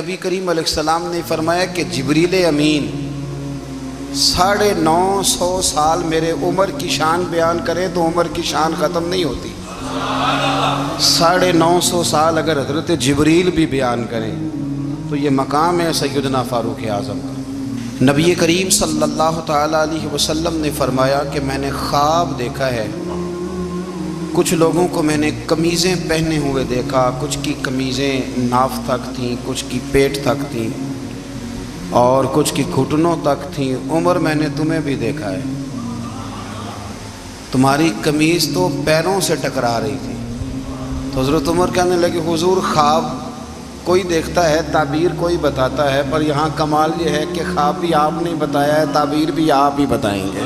نبی کریم علیہ السلام نے فرمایا کہ جبریل امین 950 سال میرے عمر کی شان بیان کرے تو عمر کی شان ختم نہیں ہوتی۔ 950 سال اگر حضرت جبریل بھی بیان کریں تو یہ مقام ہے سیدنا فاروق اعظم کا۔ نبی کریم صلی اللہ تعالیٰ علیہ وسلم نے فرمایا کہ میں نے خواب دیکھا ہے، کچھ لوگوں کو میں نے قمیضیں پہنے ہوئے دیکھا، کچھ کی قمیضیں ناف تک تھیں، کچھ کی پیٹ تک تھیں اور کچھ کی گھٹنوں تک تھیں۔ عمر میں نے تمہیں بھی دیکھا ہے، تمہاری قمیض تو پیروں سے ٹکرا رہی تھی۔ تو حضرت عمر کہنے لگے حضور خواب کوئی دیکھتا ہے، تعبیر کوئی بتاتا ہے، پر یہاں کمال یہ ہے کہ خواب بھی آپ نے بتایا ہے، تعبیر بھی آپ ہی بتائیں گے۔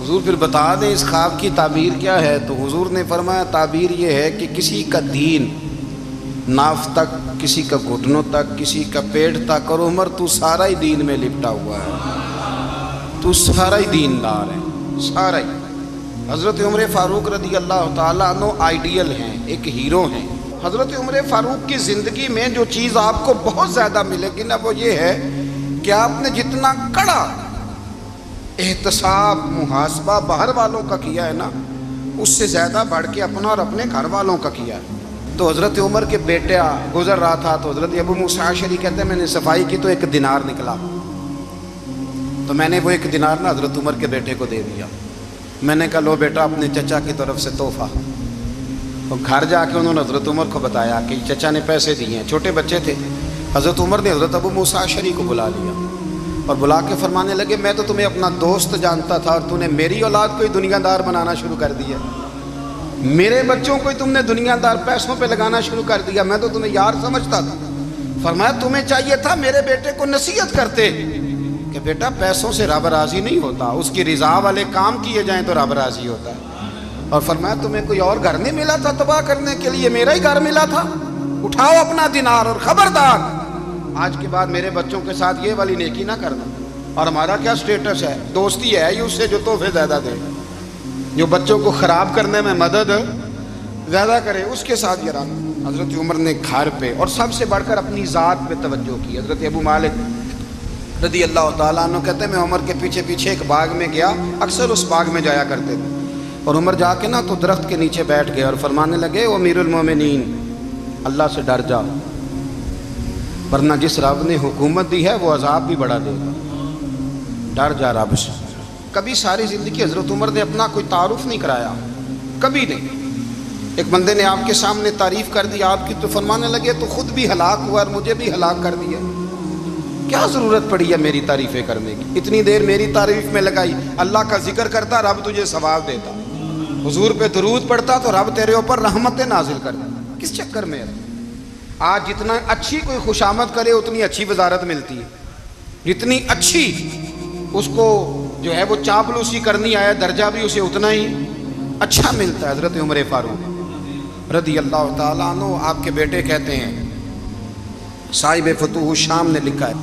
حضور پھر بتا دیں اس خواب کی تعبیر کیا ہے؟ تو حضور نے فرمایا تعبیر یہ ہے کہ کسی کا دین ناف تک، کسی کا گھٹنوں تک، کسی کا پیٹ تک، اور عمر تو سارا ہی دین میں لپٹا ہوا ہے، تو سارا ہی دیندار ہے، سارا ہی۔ حضرت عمر فاروق رضی اللہ تعالیٰ عنہ آئیڈیل ہیں، ایک ہیرو ہیں۔ حضرت عمر فاروق کی زندگی میں جو چیز آپ کو بہت زیادہ ملے گی نا وہ یہ ہے کہ آپ نے جتنا کڑا احتساب محاسبہ باہر والوں کا کیا ہے نا، اس سے زیادہ بڑھ کے اپنا اور اپنے گھر والوں کا کیا ہے۔ تو حضرت عمر کے بیٹا گزر رہا تھا تو حضرت ابو موسیٰ اشعری کہتے ہیں میں نے صفائی کی تو 1 دینار نکلا، تو میں نے وہ 1 دینار نا حضرت عمر کے بیٹے کو دے دیا۔ میں نے کہا لو بیٹا اپنے چچا کی طرف سے تحفہ۔ تو گھر جا کے انہوں نے حضرت عمر کو بتایا کہ چچا نے پیسے دیے ہیں، چھوٹے بچے تھے۔ حضرت عمر نے حضرت ابو موسیٰ اشعری کو بلا لیا اور بلا کے فرمانے لگے میں تو تمہیں اپنا دوست جانتا تھا اور تو نے میری اولاد کو ہی دنیا دار بنانا شروع کر دیا، میرے بچوں کو ہی تم نے دنیا دار پیسوں پہ لگانا شروع کر دیا، میں تو تمہیں یار سمجھتا تھا۔ فرمایا تمہیں چاہیے تھا میرے بیٹے کو نصیحت کرتے کہ بیٹا پیسوں سے رب راضی نہیں ہوتا، اس کی رضا والے کام کیے جائیں تو رب راضی ہوتا ہے۔ اور فرمایا تمہیں کوئی اور گھر نہیں ملا تھا تباہ کرنے کے لیے، میرا ہی گھر ملا تھا، اٹھاؤ اپنا دینار اور خبردار آج کے بعد میرے بچوں کے ساتھ یہ والی نیکی نہ کرنا۔ اور ہمارا کیا سٹیٹس ہے؟ دوستی ہے ہی اس سے جو تحفے زیادہ دے، جو بچوں کو خراب کرنے میں مدد زیادہ کرے، اس کے ساتھ یہ رہنا۔ حضرت عمر نے گھر پہ اور سب سے بڑھ کر اپنی ذات پہ توجہ کی۔ حضرت ابو مالک رضی اللہ تعالیٰ عنہ کہتے ہیں میں عمر کے پیچھے پیچھے ایک باغ میں گیا، اکثر اس باغ میں جایا کرتے تھے، اور عمر جا کے نا تو درخت کے نیچے بیٹھ گئے اور فرمانے لگے او امیر المومنین اللہ سے ڈر جا، ورنہ جس رب نے حکومت دی ہے وہ عذاب بھی بڑا دے گا، ڈر جا رب سے۔ کبھی ساری زندگی حضرت عمر نے اپنا کوئی تعارف نہیں کرایا، کبھی نہیں۔ ایک بندے نے آپ کے سامنے تعریف کر دی آپ کی تو فرمانے لگے تو خود بھی ہلاک ہوا اور مجھے بھی ہلاک کر دیا، کیا ضرورت پڑی ہے میری تعریفیں کرنے کی؟ اتنی دیر میری تعریف میں لگائی، اللہ کا ذکر کرتا رب تجھے ثواب دیتا، حضور پہ درود پڑھتا تو رب تیرے اوپر رحمتیں نازل کرتا، کس چکر میں ہے؟ آج جتنا اچھی کوئی خوشامد کرے اتنی اچھی وزارت ملتی ہے، جتنی اچھی اس کو جو ہے وہ چاپلوسی کرنی آیا درجہ بھی اسے اتنا ہی اچھا ملتا ہے۔ حضرت عمر فاروق رضی اللہ تعالیٰ عنہ آپ کے بیٹے کہتے ہیں، صاحب فتوح الشام نے لکھا ہے،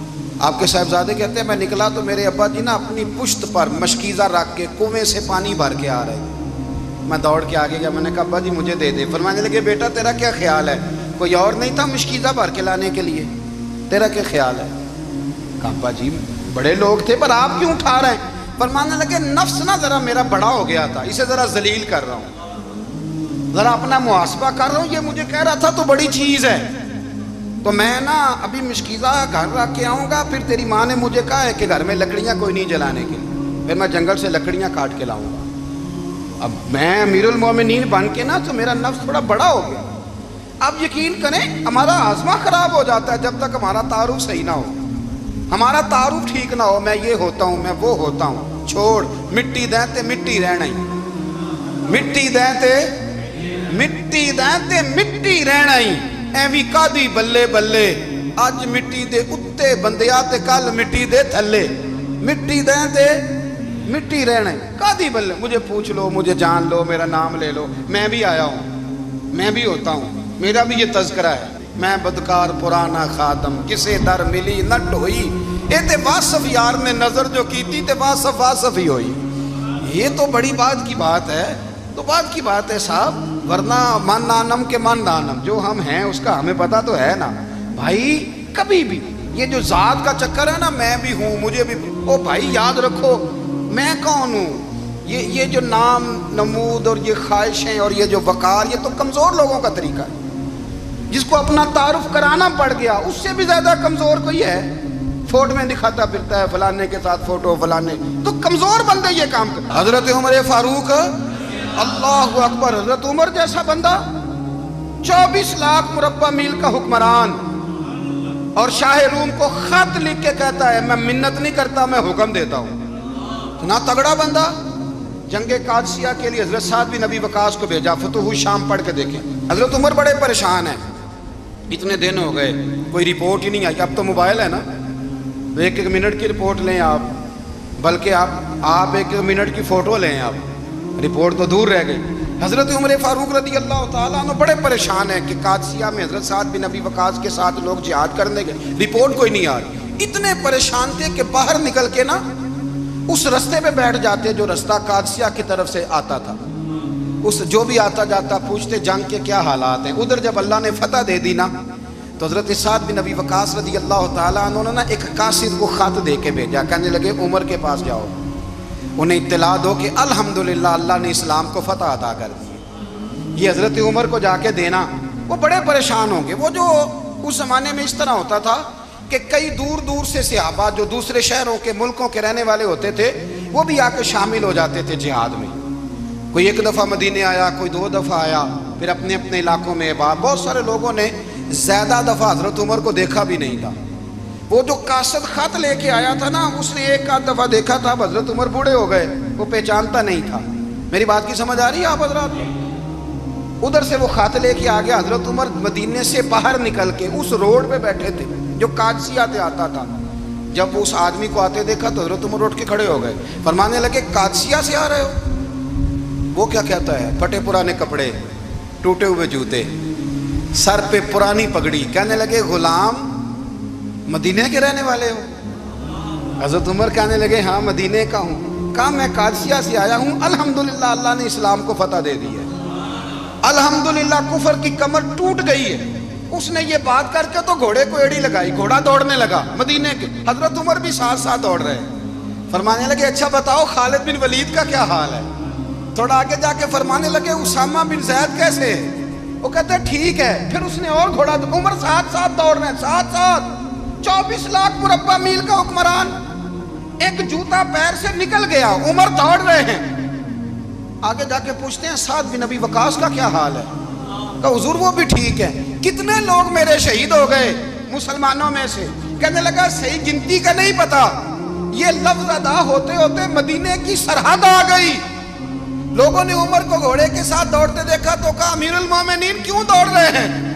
آپ کے صاحبزادے کہتے ہیں میں نکلا تو میرے ابا جی نا اپنی پشت پر مشکیزہ رکھ کے کنویں سے پانی بھر کے آ رہے ہیں۔ میں دوڑ کے آگے گیا، میں نے کہا ابا جی مجھے دے دے۔ فرمانے لگے بیٹا تیرا کیا خیال ہے، کوئی اور نہیں تھا مشکیزہ بھر کے لانے کے لیے، تیرا کیا خیال ہے؟ کہا ابا جی بڑے لوگ تھے پر آپ کیوں اٹھا رہے ہیں؟ فرمانے لگے نفس نا ذرا میرا بڑا ہو گیا تھا، اسے ذرا ذلیل کر رہا ہوں، ذرا اپنا محاسبہ کر رہا ہوں، یہ مجھے کہہ رہا تھا تو بڑی چیز ہے، تو میں نا ابھی مشکیزہ گھر رکھ کے آؤں گا، پھر تیری ماں نے مجھے کہا ہے کہ گھر میں لکڑیاں کوئی نہیں جلانے کے لیے، پھر میں جنگل سے لکڑیاں کاٹ کے لاؤں گا۔ اب میں امیر المومنین بن کے نا تو میرا نفس تھوڑا بڑا ہو گیا۔ اب یقین کریں ہمارا ہاضمہ خراب ہو جاتا ہے جب تک ہمارا تعارف صحیح نہ ہو، ہمارا تعارف ٹھیک نہ ہو، میں یہ ہوتا ہوں میں وہ ہوتا ہوں، چھوڑ مٹی دیں تے مٹی رہنا ہی، مٹی دیں تے مٹی رہنا ہی، ایویں کادی بلے بلے اج مٹی دے اتے بندیا تے کل مٹی دے تھلے، مٹی دیں تے مٹی رہنا ہے، کادی بلے، مجھے پوچھ لو مجھے جان لو میرا نام لے لو، میں بھی آیا ہوں، میں بھی ہوتا ہوں، میرا بھی یہ تذکرہ ہے، میں بدکار پرانا خاتم کسے در ملی نٹ ہوئی، اے تے واصف یار نے نظر جو کی تھی تے واصف واصف ہی ہوئی۔ یہ تو بڑی بات کی بات ہے، تو بات کی بات ہے صاحب، ورنہ من نانم کے من نانم، جو ہم ہیں اس کا ہمیں پتہ تو ہے نا، بھائی کبھی بھی یہ جو ذات کا چکر ہے نا، میں بھی ہوں مجھے بھی، او بھائی یاد رکھو میں کون ہوں. یہ جو نام نمود اور یہ خواہشیں اور یہ جو وقار، یہ تو کمزور لوگوں کا طریقہ ہے. جس کو اپنا تعارف کرانا پڑ گیا اس سے بھی زیادہ کمزور کوئی ہے؟ فوٹو میں دکھاتا پھرتا ہے فلانے کے ساتھ فوٹو، فلانے تو کمزور بندے یہ کام کرتے. حضرت عمر فاروق اللہ اکبر، حضرت عمر جیسا بندہ 24 لاکھ مربع میل کا حکمران، اور شاہ روم کو خط لکھ کے کہتا ہے میں منت نہیں کرتا میں حکم دیتا ہوں. اتنا تگڑا بندہ. جنگ قادسیہ کے لیے حضرت سعد بن ابی وقاص کو بھیجا، فتوح شام پڑھ کے دیکھیں. حضرت عمر بڑے پریشان ہیں، اتنے دن ہو گئے کوئی رپورٹ ہی نہیں آئی. اب تو موبائل ہے نا، ایک ایک منٹ کی رپورٹ لیں آپ، بلکہ آپ ایک ایک منٹ کی فوٹو لیں آپ، رپورٹ تو دور رہ گئی. حضرت عمر فاروق رضی اللہ تعالیٰ عنہ بڑے پریشان ہیں کہ قادسیہ میں حضرت سعد بن ابی وقاص کے ساتھ لوگ جہاد کرنے گئے، رپورٹ کوئی نہیں آ رہی. اتنے پریشان تھے کہ باہر نکل کے نا اس رستے پہ بیٹھ جاتے جو رستہ قادسیہ کی طرف سے آتا تھا. اس جو بھی آتا جاتا پوچھتے جنگ کے کیا حالات ہیں. ادھر جب اللہ نے فتح دے دی نا تو حضرت سعد بن ابی وقاص رضی اللہ تعالیٰ عنہ نے ایک قاصد کو خط دے کے بھیجا. کہنے لگے عمر کے پاس جاؤ، انہیں اطلاع دو کہ الحمدللہ اللہ نے اسلام کو فتح عطا کر دی. یہ حضرت عمر کو جا کے دینا. وہ بڑے پریشان ہوں گے. وہ جو اس زمانے میں اس طرح ہوتا تھا کہ کئی دور دور سے صحابہ جو دوسرے شہروں کے ملکوں کے رہنے والے ہوتے تھے وہ بھی آ کے شامل ہو جاتے تھے جہاد میں. کوئی ایک دفعہ مدینے آیا، کوئی 2 دفعہ آیا، پھر اپنے اپنے علاقوں میں. بہت سارے لوگوں نے زیادہ دفعہ حضرت عمر کو دیکھا بھی نہیں تھا. وہ جو قاصد خط لے کے آیا تھا نا اس نے ایک آدھ دفعہ دیکھا تھا. حضرت عمر بوڑھے ہو گئے، وہ پہچانتا نہیں تھا. میری بات کی سمجھ آ رہی ہے آپ حضرات؟ ادھر سے وہ خط لے کے آ گیا. حضرت عمر مدینے سے باہر نکل کے اس روڈ پہ بیٹھے تھے جو قادسیہ سے آتا تھا. جب اس آدمی کو آتے دیکھا تو حضرت عمر اٹھ کے کھڑے ہو گئے، فرمانے لگے قادسیہ سے آ رہے ہو؟ وہ کیا کہتا ہے؟ پھٹے پرانے کپڑے، ٹوٹے ہوئے جوتے، سر پہ پرانی پگڑی. کہنے لگے غلام مدینے کے رہنے والے ہو؟ حضرت عمر کہنے لگے ہاں مدینے کا ہوں. کہا میں قادسیہ سے آیا ہوں، الحمدللہ اللہ نے اسلام کو فتح دے دی ہے، الحمدللہ کفر کی کمر ٹوٹ گئی ہے. اس نے یہ بات کر کے تو گھوڑے کو ایڑی لگائی، گھوڑا دوڑنے لگا مدینے کے. حضرت عمر بھی ساتھ ساتھ دوڑ رہے. فرمانے لگے اچھا بتاؤ خالد بن ولید کا کیا حال ہے؟ تھوڑا آگے جا کے فرمانے لگے اسامہ بن زید کیسے ہے؟ وہ کہتے ہیں ٹھیک ہے. پھر اس نے اور گھوڑا، عمر ساتھ ساتھ دوڑ رہے ہیں، ساتھ ساتھ. 24 لاکھ مربع میل کا حکمران، ایک جوتا پیر سے نکل گیا، عمر دوڑ رہے ہیں. آگے جا کے پوچھتے ہیں سعد بن ابی وقاص کا کیا حال ہے؟ کہا حضور وہ بھی ٹھیک ہے. کتنے لوگ میرے شہید ہو گئے مسلمانوں میں سے؟ کہنے لگا صحیح گنتی کا نہیں پتا، یہ لفظ ادا ہوتے ہوتے مدینے کی سرحد آ گئی. لوگوں نے عمر کو گھوڑے کے ساتھ دوڑتے دیکھا تو کہا امیر المومنین کیوں دوڑ رہے ہیں؟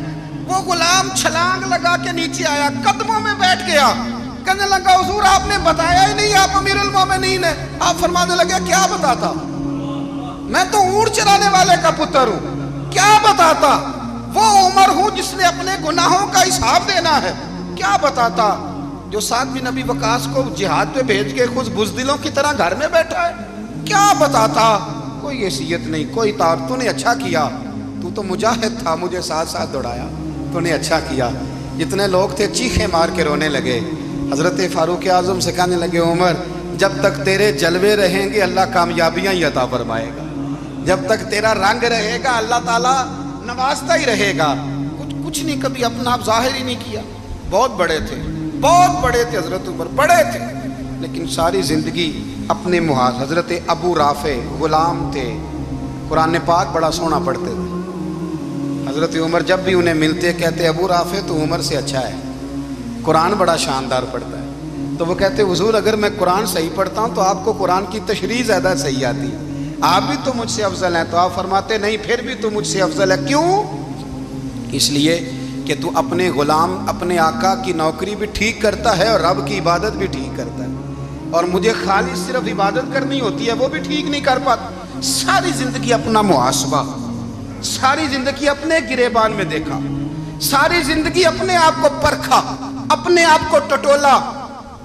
وہ غلام چھلانگ لگا کے نیچے آیا، قدموں میں بیٹھ گیا. کہنے لگا حضور آپ نے بتایا ہی نہیں آپ امیر المومنین ہیں. آپ فرمانے لگے کیا بتاتا؟ میں تو اونٹ چرانے والے کا پتر ہوں، کیا بتاتا؟ وہ عمر ہوں جس نے اپنے گناہوں کا حساب دینا ہے. کیا بتاتا؟ جو سعد بن ابی وقاص کو جہاد پہ بھیج کے خود بزدلوں کی طرح گھر میں بیٹھا ہے. کیا بتاتا؟ کوئی حیثیت نہیں، کوئی طور. تو نے اچھا کیا، تو تو مجاہد تھا، مجھے ساتھ ساتھ دوڑایا، تو نے اچھا کیا. جتنے لوگ تھے چیخیں مار کے رونے لگے. حضرت فاروق اعظم سے کہنے لگے عمر جب تک تیرے جلوے رہیں گے اللہ کامیابیاں ہی عطا فرمائے گا، جب تک تیرا رنگ رہے گا اللہ تعالیٰ نوازتا ہی رہے گا. کچھ نہیں کبھی اپنا آپ ظاہر ہی نہیں کیا. بہت بڑے تھے، بہت بڑے تھے حضرت عمر، بڑے تھے، لیکن ساری زندگی اپنے محاذ. حضرت ابو رافع غلام تھے، قرآن پاک بڑا سونا پڑھتے تھے. حضرت عمر جب بھی انہیں ملتے کہتے ابو رافع تو عمر سے اچھا ہے، قرآن بڑا شاندار پڑھتا ہے. تو وہ کہتے حضور اگر میں قرآن صحیح پڑھتا ہوں تو آپ کو قرآن کی تشریح زیادہ صحیح آتی ہے، آپ بھی تو مجھ سے افضل ہیں. تو آپ فرماتے نہیں پھر بھی تو مجھ سے افضل ہے. کیوں؟ اس لیے کہ تو اپنے غلام اپنے آقا کی نوکری بھی ٹھیک کرتا ہے اور رب کی عبادت بھی ٹھیک کرتا ہے، اور مجھے خالص صرف عبادت کرنی ہوتی ہے وہ بھی ٹھیک نہیں کر پاتا. ساری زندگی اپنا محاسبہ، ساری زندگی اپنے گریبان میں دیکھا، ساری زندگی اپنے آپ کو پرکھا، اپنے آپ کو ٹٹولا.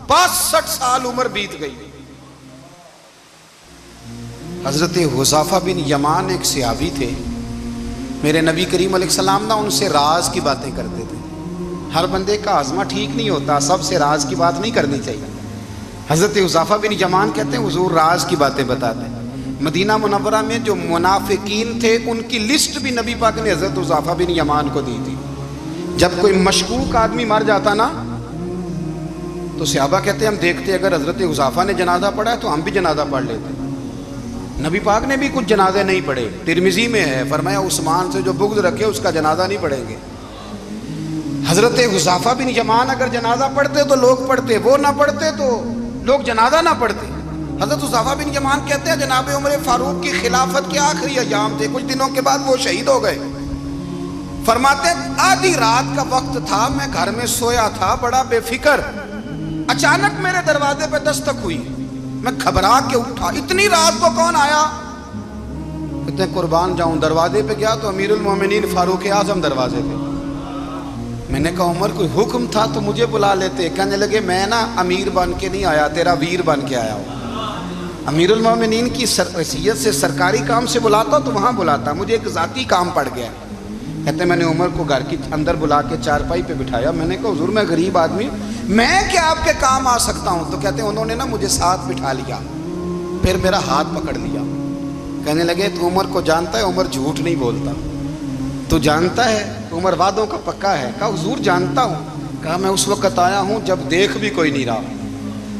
62 سال عمر بیت گئی. حضرت حذیفہ بن یمان ایک صحابی تھے، میرے نبی کریم علیہ السلام نا ان سے راز کی باتیں کرتے تھے. ہر بندے کا آزما ٹھیک نہیں ہوتا، سب سے راز کی بات نہیں کرنی چاہیے۔ حضرت حذیفہ بن یمان کہتے ہیں حضور راز کی باتیں بتاتے ہیں۔ مدینہ منورہ میں جو منافقین تھے ان کی لسٹ بھی نبی پاک نے حضرت حذیفہ بن یمان کو دی تھی۔ جب کوئی مشکوک آدمی مر جاتا نا تو صحابہ کہتے ہیں ہم دیکھتے اگر حضرت حذیفہ نے جنازہ پڑھا ہے تو ہم بھی جنازہ پڑھ لیتے۔ نبی پاک نے بھی کچھ جنازے نہیں پڑھے، ترمذی میں ہے، فرمایا عثمان سے جو بغض رکھے اس کا جنازہ نہیں پڑھیں گے۔ حضرت حذیفہ بن یمان اگر جنازہ پڑھتے تو لوگ پڑھتے، وہ نہ پڑھتے تو لوگ جنازہ نہ پڑھتے۔ حضرت حذیفہ بن یمان کہتے ہیں جناب عمر فاروق کی خلافت کے آخری ایام تھے، کچھ دنوں کے بعد وہ شہید ہو گئے۔ فرماتے آدھی رات کا وقت تھا، میں گھر میں سویا تھا بڑا بے فکر، اچانک میرے دروازے پہ دستک ہوئی، میں گھبرا کے اٹھا، اتنی رات کو کون آیا؟ کہتے ہیں قربان جاؤں، دروازے پہ گیا تو امیر المومنین فاروق اعظم دروازے پہ۔ میں نے کہا عمر کوئی حکم تھا تو مجھے بلا لیتے۔ کہنے لگے میں نا امیر بن کے نہیں آیا، تیرا ویر بن کے آیا ہوں۔ امیر المومنین کی حیثیت سے سرکاری کام سے بلاتا تو وہاں بلاتا، مجھے ایک ذاتی کام پڑ گیا۔ کہتے میں نے عمر کو گھر کی اندر بلا کے چارپائی پہ بٹھایا، میں نے کہا حضور میں غریب آدمی، میں کیا آپ کے کام آ سکتا ہوں؟ تو کہتے ہیں انہوں نے نا مجھے ساتھ بٹھا لیا، پھر میرا ہاتھ پکڑ لیا، کہنے لگے تو عمر کو جانتا ہے؟ عمر جھوٹ نہیں بولتا۔ تو جانتا ہے؟ عمر وعدوں کا پکا ہے۔ کہا حضور جانتا ہوں۔ کہا میں اس وقت آیا ہوں جب دیکھ بھی کوئی نہیں رہا۔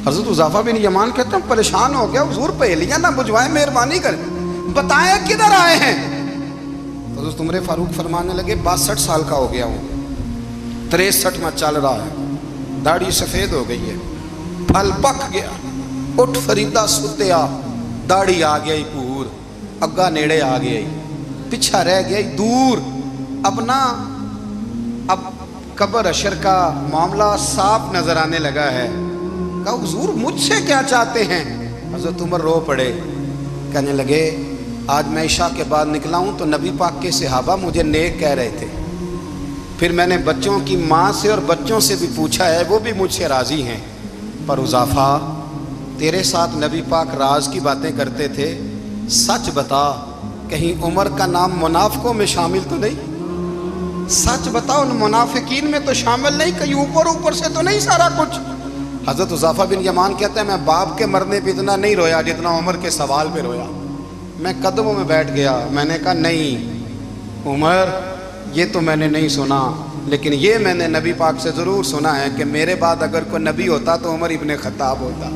حضرت حذیفہ بن یمان کہتے ہیں پریشان ہو گیا، حضور پہلیاں نہ بجھوائیں، مہربانی کریں بتائیں کدھر آئے ہیں؟ حضرت عمر فاروق فرمانے لگے 62 سال کا ہو گیا ہوں، 63 میں چل رہا ہے، داڑھی سفید ہو گئی ہے، پھل پک گیا، اٹھ فریدہ ستیا، داڑھی آ گئی پور، اگا نیڑے آ گئی، پیچھا رہ گئی دور، اب قبر اشر کا معاملہ صاف نظر آنے لگا ہے۔ کہا حضور مجھ سے کیا چاہتے ہیں؟ حضرت عمر رو پڑے، کہنے لگے آج میں عشاء کے بعد نکلا ہوں تو نبی پاک کے صحابہ مجھے نیک کہہ رہے تھے، پھر میں نے بچوں کی ماں سے اور بچوں سے بھی پوچھا ہے، وہ بھی مجھ سے راضی ہیں، پر حذیفہ تیرے ساتھ نبی پاک راز کی باتیں کرتے تھے، سچ بتا کہیں عمر کا نام منافقوں میں شامل تو نہیں؟ سچ بتا ان منافقین میں تو شامل نہیں، کہیں اوپر سے تو نہیں سارا کچھ؟ حضرت حذیفہ بن یمان کہتے ہیں میں باپ کے مرنے پہ اتنا نہیں رویا جتنا عمر کے سوال پہ رویا۔ میں قدموں میں بیٹھ گیا، میں نے کہا نہیں عمر یہ تو میں نے نہیں سنا، لیکن یہ میں نے نبی پاک سے ضرور سنا ہے کہ میرے بعد اگر کوئی نبی ہوتا تو عمر ابن خطاب ہوتا۔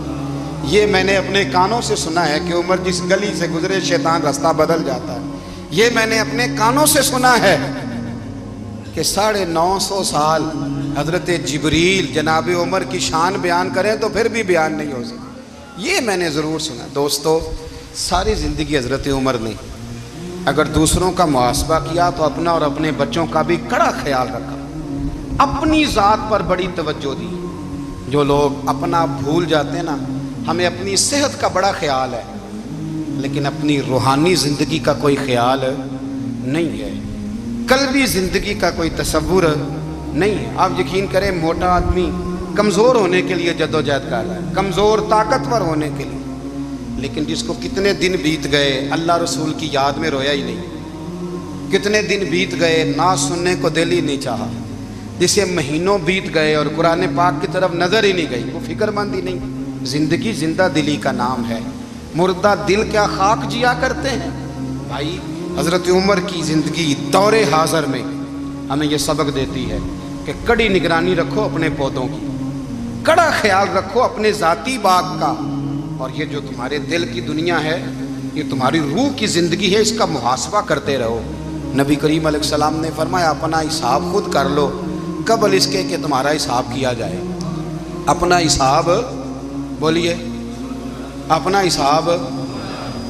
یہ میں نے اپنے کانوں سے سنا ہے کہ عمر جس گلی سے گزرے شیطان رستہ بدل جاتا ہے۔ یہ میں نے اپنے کانوں سے سنا ہے کہ 950 سال حضرت جبریل جناب عمر کی شان بیان کریں تو پھر بھی بیان نہیں ہو سکتا، یہ میں نے ضرور سنا۔ دوستو ساری زندگی حضرت عمر نے اگر دوسروں کا محاسبہ کیا تو اپنا اور اپنے بچوں کا بھی کڑا خیال رکھا، اپنی ذات پر بڑی توجہ دی۔ جو لوگ اپنا بھول جاتے ہیں نا، ہمیں اپنی صحت کا بڑا خیال ہے لیکن اپنی روحانی زندگی کا کوئی خیال نہیں ہے، قلبی زندگی کا کوئی تصور نہیں ہے۔ آپ یقین کریں موٹا آدمی کمزور ہونے کے لیے جدوجہد کر رہا ہے، کمزور طاقتور ہونے کے لیے، لیکن جس کو کتنے دن بیت گئے اللہ رسول کی یاد میں رویا ہی نہیں، کتنے دن بیت گئے نعت سننے کو دل ہی نہیں چاہا، جسے مہینوں بیت گئے اور قرآن پاک کی طرف نظر ہی نہیں گئی، وہ فکر مند ہی نہیں۔ زندگی زندہ دلی کا نام ہے، مردہ دل کیا خاک جیا کرتے ہیں؟ بھائی حضرت عمر کی زندگی دور حاضر میں ہمیں یہ سبق دیتی ہے کہ کڑی نگرانی رکھو اپنے پودوں کی، کڑا خیال رکھو اپنے ذاتی باغ کا، اور یہ جو تمہارے دل کی دنیا ہے یہ تمہاری روح کی زندگی ہے، اس کا محاسبہ کرتے رہو۔ نبی کریم علیہ السلام نے فرمایا اپنا حساب خود کر لو قبل اس کے کہ تمہارا حساب کیا جائے۔ اپنا حساب بولیے، اپنا حساب۔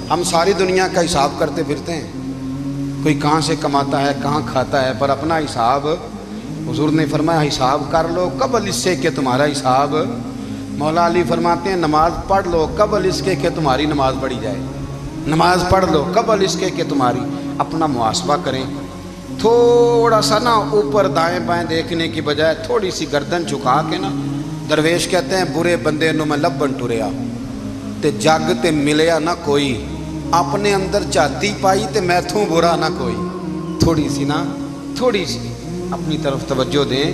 ہم ساری دنیا کا حساب کرتے پھرتے ہیں، کوئی کہاں سے کماتا ہے کہاں کھاتا ہے، پر اپنا حساب حضور نے فرمایا حساب کر لو قبل اس سے کہ تمہارا حساب۔ مولا علی فرماتے ہیں نماز پڑھ لو قبل اس کے کہ تمہاری نماز پڑھی جائے، نماز پڑھ لو قبل اس کے کہ تمہاری۔ اپنا محاسبہ کریں، تھوڑا سا نا اوپر دائیں بائیں دیکھنے کی بجائے تھوڑی سی گردن جھکا کے نا، درویش کہتے ہیں برے بندے نو میں لبن ٹریا تے جگ تے ملیا نہ کوئی، اپنے اندر جاتی پائی تے میتھوں برا نہ کوئی۔ تھوڑی سی نا، تھوڑی سی اپنی طرف توجہ دیں۔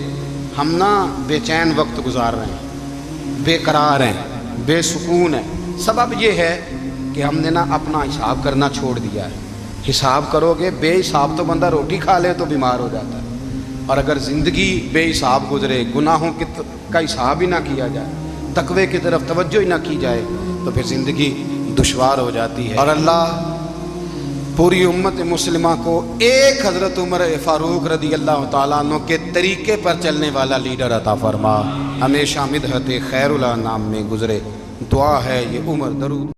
ہم نا بے چین وقت گزار رہے ہیں، بے قرار ہیں، بے سکون ہیں۔ سبب یہ ہے کہ ہم نے نا اپنا حساب کرنا چھوڑ دیا ہے۔ حساب کرو گے، بے حساب تو بندہ روٹی کھا لے تو بیمار ہو جاتا ہے، اور اگر زندگی بے حساب گزرے، گناہوں کا حساب ہی نہ کیا جائے، تقوی کی طرف توجہ ہی نہ کی جائے، تو پھر زندگی دشوار ہو جاتی ہے۔ اور اللہ پوری امت مسلمہ کو ایک حضرت عمر فاروق رضی اللہ تعالیٰ عنہ کے طریقے پر چلنے والا لیڈر عطا فرما، ہمیشہ مدحت خیر الانام میں گزرے۔ دعا ہے یہ عمر درود